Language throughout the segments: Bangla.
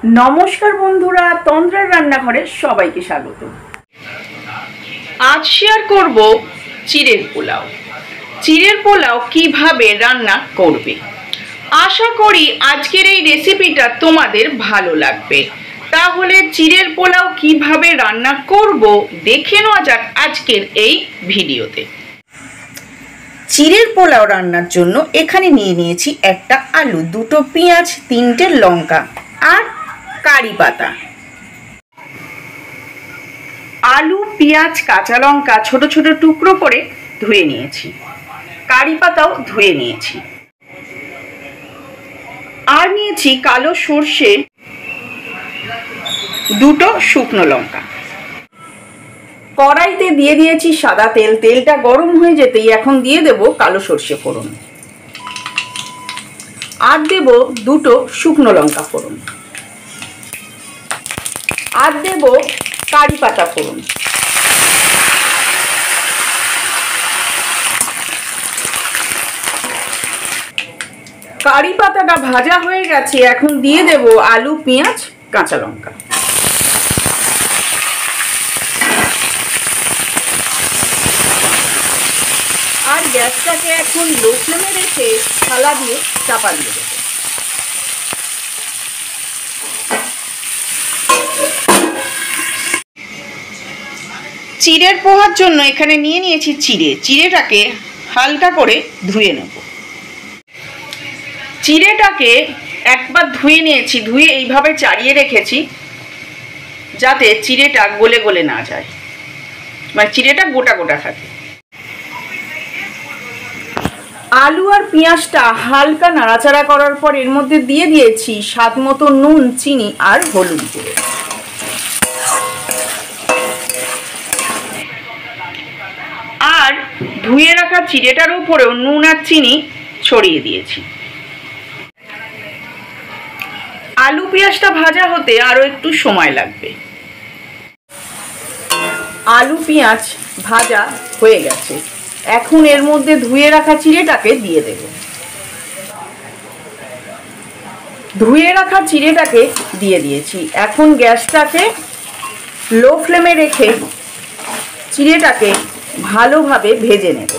नमस्कार बंधुरा तंद्रार रान्नाघरे सबाइके स्वागत। आज शेयर करब चिड़ेर पोलाव। चिड़ेर पोलाव किभाबे रान्ना करबे। आशा करी आजकेर এই রেসিপিটা তোমাদের ভালো লাগবে। তাহলে চিড়ের পোলাও কিভাবে রান্না করব দেখে নেওয়া যাক আজকের এই ভিডিওতে। চিড়ের পোলাও রান্নার জন্য এখানে নিয়ে নিয়েছি একটা আলু, দুটো পেঁয়াজ, তিনটে লঙ্কা আর কারি পাতা। আলু, পেঁয়াজ, কাঁচা লঙ্কা ছোট ছোট টুকরো করে ধুয়ে নিয়েছি, কারি পাতাও ধুয়ে নিয়েছি, আর নিয়েছি কালো সরষে, দুটো শুকনো লঙ্কা। কড়াইতে দিয়ে দিয়েছি সাদা তেল। তেলটা গরম হয়ে যেতেই এখন দিয়ে দেব কালো সরষে ফোড়ন, আর দেব দুটো শুকনো লঙ্কা ফোড়ন, আর দেব কারি পাতা ফোড়ন। কারি পাতাটা ভাজা হয়ে গেছে, এখন দিয়ে দেব আলু, পেঁয়াজ, কাঁচা লঙ্কা। আর গ্যাসটাকে এখন লো ফ্লেমে রেখে থালা দিয়ে চাপা দিয়ে দেব। চিড়ের পোহার জন্য এখানে নিয়ে নিয়েছি চিড়ে। চিড়েটাকে হালকা করে ধুয়ে নেব। চিড়েটাকে একবার ধুয়ে নিয়েছি, ধুয়ে এইভাবে চাড়িয়ে রেখেছি যাতে চিড়েটা গলে গলে না যায়, মানে চিড়েটা গোটা গোটা থাকে। আলু আর পেঁয়াজটা হালকা নাড়াচাড়া করার পর এর মধ্যে দিয়ে দিয়েছি স্বাদ মতো নুন, চিনি আর হলুদ গুঁড়ো। আর ধুয়ে রাখা চিড়েটার উপরেও নুন আর চিনি ছড়িয়ে দিয়েছি। আলু পেঁয়াজটা ভাজা হতে আরো একটু সময় লাগবে। আলু পেঁয়াজ ভাজা হয়ে গেছে, এখন এর মধ্যে ধুয়ে রাখা চিড়েটাকে দিয়ে দেব। ধুয়ে রাখা চিড়েটাকে দিয়ে দিয়েছি, এখন গ্যাসটাকে লো ফ্লেমে রেখে চিড়েটাকে ভালোভাবে ভেজে নেব।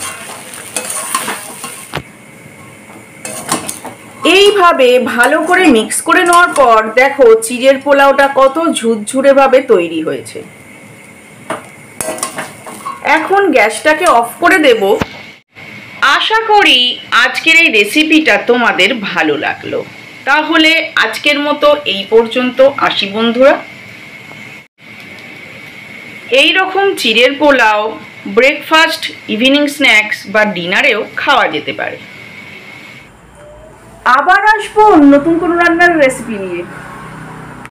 এইভাবে ভালো করে মিক্স করে নেওয়ার পর দেখো চিড়ের পোলাওটা কত ঝুরঝুরে ভাবে তৈরি হয়েছে। এখন গ্যাসটাকে অফ করে দেব। আশা করি আজকের এই রেসিপিটা তোমাদের ভালো লাগলো। তাহলে আজকের মতো এই পর্যন্ত আসি বন্ধুরা। এই রকম চিড়ের পোলাও ব্রেকফাস্ট, ইভিনিং স্ন্যাক্স বা ডিনারেও খাওয়া যেতে পারে। আবার আসবো নতুন কোনো রান্নার রেসিপি নিয়ে।